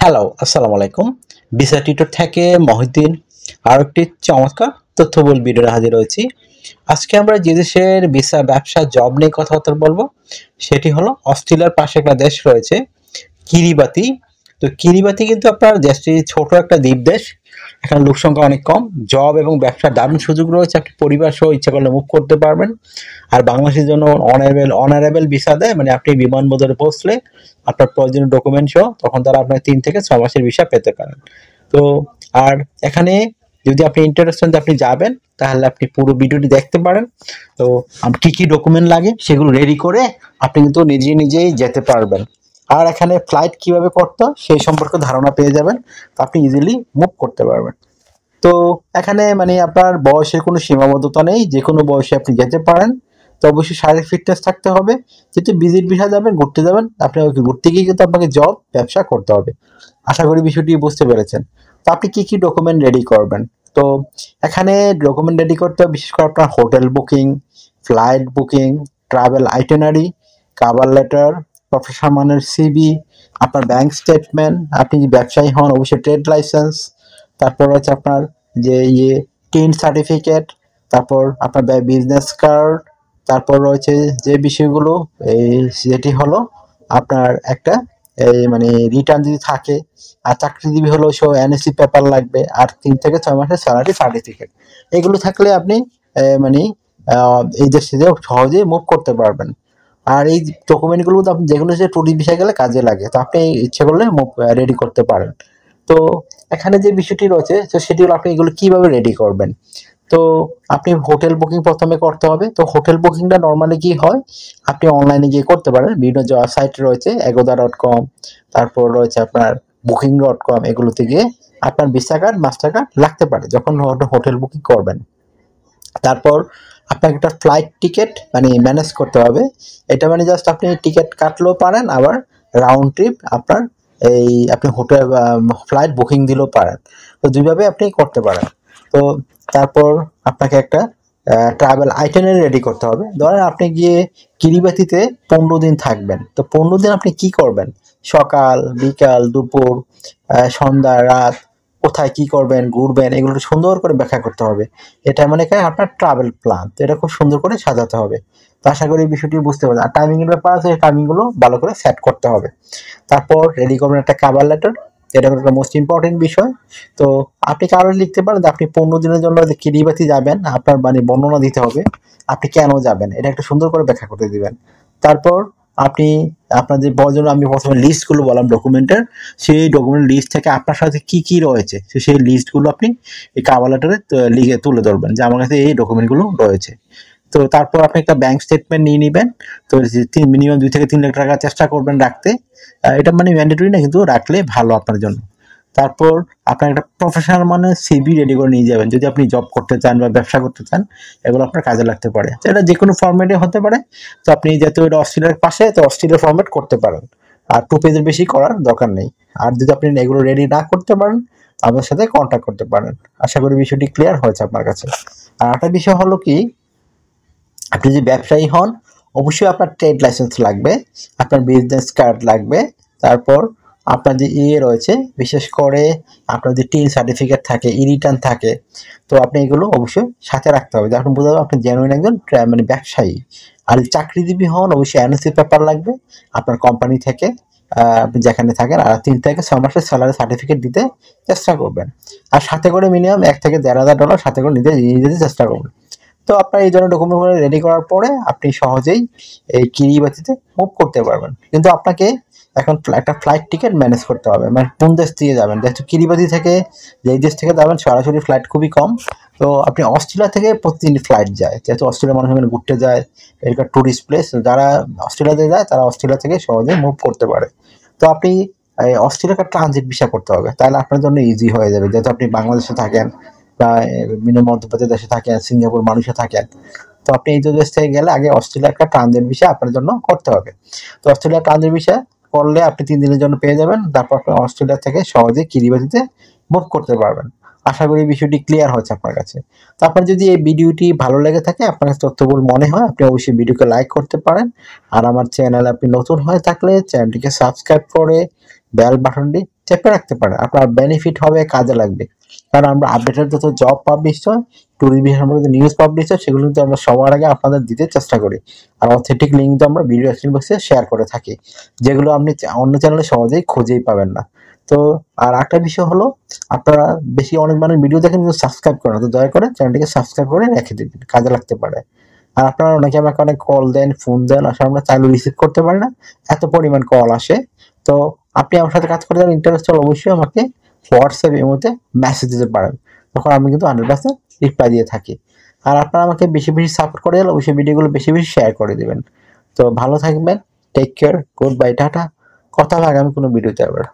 Hello, আসসালামু আলাইকুম। Visa tutor থেকে মহিউদ্দিন আরও একটি চমৎকার তথ্যবহুল ভিডিওতে হাজির হয়েছি। আজকে আমরা যে দেশের ভিসা, ব্যবসা, জব নিয়ে কথাবার্তা বলবো সেটি হলো অস্ট্রেলিয়ার পাশে একটা দেশ রয়েছে কিরিবাতি। তো কিরিবাতি কিন্তু আপনার দেশটি ছোট একটা দ্বীপ দেশ। এখানে লোক সংখ্যা অনেক কম। জব এবং ব্যবসার দারুণ সুযোগ রয়েছে। আপনি পরিবার সহ ইচ্ছা করলে মুভ করতে পারবেন। আর বাংলাদেশের জন্য অনারেবল ভিসা দেয়, মানে আপনি বিমানবন্দরে পৌঁছলে আপনার প্রয়োজনীয় ডকুমেন্ট সহ তখন তারা আপনার 3 থেকে 6 মাসের ভিসা পেতে পারেন। তো আর এখানে যদি আপনি ইন্টারেস্টেড আপনি যাবেন তাহলে আপনি পুরো ভিডিওটি দেখতে পারেন। তো কি কি ডকুমেন্ট লাগে সেগুলো রেডি করে আপনি কিন্তু নিজেই যেতে পারবেন। আর এখানে ফ্লাইট কিভাবে করতে হয় সেই সম্পর্কে ধারণা পেয়ে যাবেন। আপনি ইজিলি মুভ করতে পারবেন। তো এখানে মানে আপনার বয়সের কোনো সীমাবদ্ধতা নেই, যে কোনো বয়সে আপনি যেতে পারেন। তো অবশ্যই শারীরিক ফিটনেস থাকতে হবে। যেহেতু ভিজিট ভিসা যাবেন, ঘুরতে যাবেন, আপনি ঘুরতে গিয়ে কিন্তু আপনাকে জব ব্যবসা করতে হবে। আশা করি বিষয়টি বুঝতে পেরেছেন। তো আপনি কি কি ডকুমেন্ট রেডি করবেন? তো এখানে ডকুমেন্ট রেডি করতে হবে বিশেষ করে আপনার hotel booking, flight booking, travel itinerary, cover letter, professional মানের সিভি, আপনার ব্যাংক স্টেটমেন্ট, আপনি যদি ব্যবসায়ী হন অবশ্যই ট্রেড লাইসেন্স, তারপর হচ্ছে আপনার যে টিন সার্টিফিকেট, তারপর আপনার বিজনেস কার্ড, তারপর রয়েছে যে বিষয়গুলো এই যেটি হলো আপনার একটা এই মানে রিটার্ন যদি থাকে, আর চাকরিজীবী হলো সো এনএসসি পেপার লাগবে, আর 3 থেকে 6 মাসের স্যালারি সার্টিফিকেট। এগুলো থাকলে আপনি মানে এই দেশে সহজেই মুভ করতে পারবেন। আর এই ডকুমেন্টগুলো আপনি যেগুলো সে ট্যুরিস্ট ভিসায় গেলে কাজে লাগে, তো আপনি ইচ্ছে করলে রেডি করতে পারেন। তো এখানে যে বিষয়টি রয়েছে তো সেটি হলো আপনি এগুলো কিভাবে রেডি করবেন। তো আপনি হোটেল বুকিং প্রথমে করতে হবে। তো হোটেল বুকিংটা নর্মালি কি হয়, আপনি অনলাইনে গিয়ে করতে পারেন। বিভিন্ন সাইট রয়েছে agoda.com, তারপর রয়েছে আপনার booking.com, এগুলোতে গিয়ে আপনার ভিসা কার্ড, মাস্টার কার্ড লাগতে পারে যখন হোটেল বুকিং করবেন। তারপর আপনাকে একটা ফ্লাইট টিকিট মানে ম্যানেজ করতে হবে। এটা মানে জাস্ট আপনি টিকিট কাটলেও পারেন, আবার রাউন্ড ট্রিপ আপনার এই আপনি হোটেল ফ্লাইট বুকিং দিলেও পারেন। তো দুইভাবে আপনি করতে পারেন। তো তারপর আপনাকে একটা ট্রাভেল আইটেনারি রেডি করতে হবে। ধরেন আপনি গিয়ে কিরিবাতিতে 15 দিন থাকবেন। তো 15 দিন আপনি কি করবেন, সকাল, বিকাল, দুপুর, সন্ধ্যা, রাত, কোথায় কি করবেন, ঘুরবেন, এগুলো সুন্দর করে ব্যাখ্যা করতে হবে। এটা মানে কি আপনার ট্রাভেল প্ল্যান, তো এটা খুব সুন্দর করে সাজাতে হবে। তো আশা করি এই বিষয়টি বুঝতে পারবেন। আর টাইমিং এর ব্যাপার আছে, টাইমিংগুলো ভালো করে সেট করতে হবে। তারপর রেডি করবেন একটা কভার লেটার, এটা একটা মোস্ট ইম্পর্টেন্ট বিষয়। তো আপনি কারো লিখতে পারেন যে আপনি 15 দিনের জন্য কিরিবাতি যাবেন, আপনার মানে বর্ণনা দিতে হবে আপনি কেন যাবেন, এটা একটা সুন্দর করে ব্যাখ্যা করতে দিবেন। তারপর আপনি আপনাদের জন্য আমি প্রথমে লিস্টগুলো বললাম ডকুমেন্টের, সেই ডকুমেন্ট লিস্ট থেকে আপনার সাথে কি কি রয়েছে সেই লিস্টগুলো আপনি এই কভার লেটারে লিখে তুলে ধরবেন যে আমার কাছে এই ডকুমেন্টগুলো রয়েছে। তো তারপর আপনি একটা ব্যাংক স্টেটমেন্ট নিয়ে নেবেন। তো মিনিমাম 2 থেকে 3 লাখ টাকা চেষ্টা করবেন রাখতে। এটা মানে ম্যান্ডেটরি না, কিন্তু রাখলে ভালো আপনার জন্য। তারপর আপনার একটা প্রফেশনাল মানে সিভি রেডি করে নিয়ে যাবেন, যদি আপনি জব করতে চান বা ব্যবসা করতে চান, এগুলো আপনার কাজে লাগতে পারে। তো এটা যে কোনো ফরম্যাটে হতে পারে। তো আপনি যেহেতু এটা অস্ট্রেলিয়ার পাশে, তো অস্ট্রেলিয়ার ফরম্যাট করতে পারেন। আর 2 পেজের বেশি করার দরকার নেই। আর যদি আপনি এগুলো রেডি না করতে পারেন, আমাদের সাথে কন্ট্যাক্ট করতে পারেন। আশা করি বিষয়টি ক্লিয়ার হয়েছে আপনার কাছে। আর একটা বিষয় হলো কি, আপনি যদি ব্যবসায়ী হন অবশ্যই আপনার ট্রেড লাইসেন্স লাগবে, আপনার বিজনেস কার্ড লাগবে, তারপর আপনার যে রয়েছে বিশেষ করে আপনার যে টিন সার্টিফিকেট থাকে, রিটার্ন থাকে, তো আপনি এগুলো অবশ্যই সাথে রাখতে হবে, যখন বোঝা যাবে আপনি জেনুইন একজন মানে ব্যবসায়ী। আর চাকরিজীবী হন অবশ্যই এনওসি পেপার লাগবে আপনার কোম্পানি থেকে, আপনি যেখানে থাকেন। আর 3 থেকে 6 মাসের স্যালারি সার্টিফিকেট দিতে চেষ্টা করবেন। আর সাথে করে মিনিমাম $1,000 থেকে $1,500 সাথে করে নিতে চেষ্টা করবেন। তো আপনার এই ধরনের ডকুমেন্টগুলো রেডি করার পরে আপনি সহজেই এই কিরিবাতিতে মুভ করতে পারবেন। কিন্তু আপনাকে এখন একটা ফ্লাইট টিকিট ম্যানেজ করতে হবে, মানে কোন দেশ থেকে যাবেন। যেহেতু কিরিবাতি থেকে যেই দেশ থেকে যাবেন সরাসরি ফ্লাইট খুবই কম। তো আপনি অস্ট্রেলিয়া থেকে প্রতিদিন ফ্লাইট যায়, যেহেতু অস্ট্রেলিয়ার মানুষ এখানে ঘুরতে যায়, এটা টুরিস্ট প্লেস, যারা অস্ট্রেলিয়াতে যায় তারা অস্ট্রেলিয়া থেকে সহজে মুভ করতে পারে। তো আপনি অস্ট্রেলিয়াকে ট্রানজিট ভিসা করতে হবে, তাহলে আপনার জন্য ইজি হয়ে যাবে। যেহেতু আপনি বাংলাদেশে থাকেন বা বিভিন্ন মধ্যপ্রাচ্য দেশে থাকেন, সিঙ্গাপুর মানুষে থাকেন, তো আপনি এই দেশ থেকে গেলে আগে অস্ট্রেলিয়া একটা ট্রানজিট ভিসা আপনার জন্য করতে হবে। তো অস্ট্রেলিয়া ট্রানজিট ভিসা করলে আপনি 3 দিনের জন্য পেয়ে যাবেন। তারপর আপনি অস্ট্রেলিয়া থেকে সহজে কিরিবাতিতে মুভ করতে পারবেন। আশা করি বিষয়টি ক্লিয়ার হচ্ছে আপনার কাছে। তো আপনার যদি এই ভিডিওটি ভালো লেগে থাকে, আপনার কাছে তথ্যবহুল মনে হয়, আপনি অবশ্যই ভিডিওকে লাইক করতে পারেন। আর আমার চ্যানেলে আপনি নতুন হয়ে থাকলে চ্যানেলটিকে সাবস্ক্রাইব করে বেল বাটনটি চেপে রাখতে পারেন, আপনার বেনিফিট হবে, কাজে লাগবে। কারণ আমরা আপডেটেড যত জব পাবলিশ হয়, ট্যুরিস্ট বিষয়ের সম্পর্কিত নিউজ পাবলিশ হয়, সেগুলো কিন্তু আমরা সবার আগে আপনাদের দিতে চেষ্টা করি। আর অথেন্টিক লিঙ্ক তো আমরা ভিডিও ডেসক্রিপশন বক্সে শেয়ার করে থাকি, যেগুলো আপনি অন্য চ্যানেলে সহজেই খুঁজেই পাবেন না। তো আর একটা বিষয় হলো, আপনারা বেশি অনেক মানুষ ভিডিও দেখেন কিন্তু সাবস্ক্রাইব করেন না, তো দয়া করে চ্যানেলটিকে সাবস্ক্রাইব করে রেখে দিবেন, কাজে লাগতে পারে। আর আপনারা অনেকে আমাকে অনেক কল দেন, ফোন দেন, আসলে আমরা চাইলেও রিসিভ করতে পারি না, এত পরিমাণ কল আসে। তো আপনি আমার সাথে কাজ করে যারা ইন্টারেস্ট হলে অবশ্যই আমাকে হোয়াটসঅ্যাপ এর মধ্যে মেসেজ দিতে পারেন, তখন আমি কিন্তু 100% রিপ্লাই দিয়ে থাকি। আর আপনারা আমাকে বেশি বেশি সাপোর্ট করে গেলে অবশ্যই ভিডিওগুলো বেশি বেশি শেয়ার করে দিবেন। তো ভালো থাকবেন, take care, good bye, tata. কথা হবে আগামী কোনো ভিডিওতে আবার।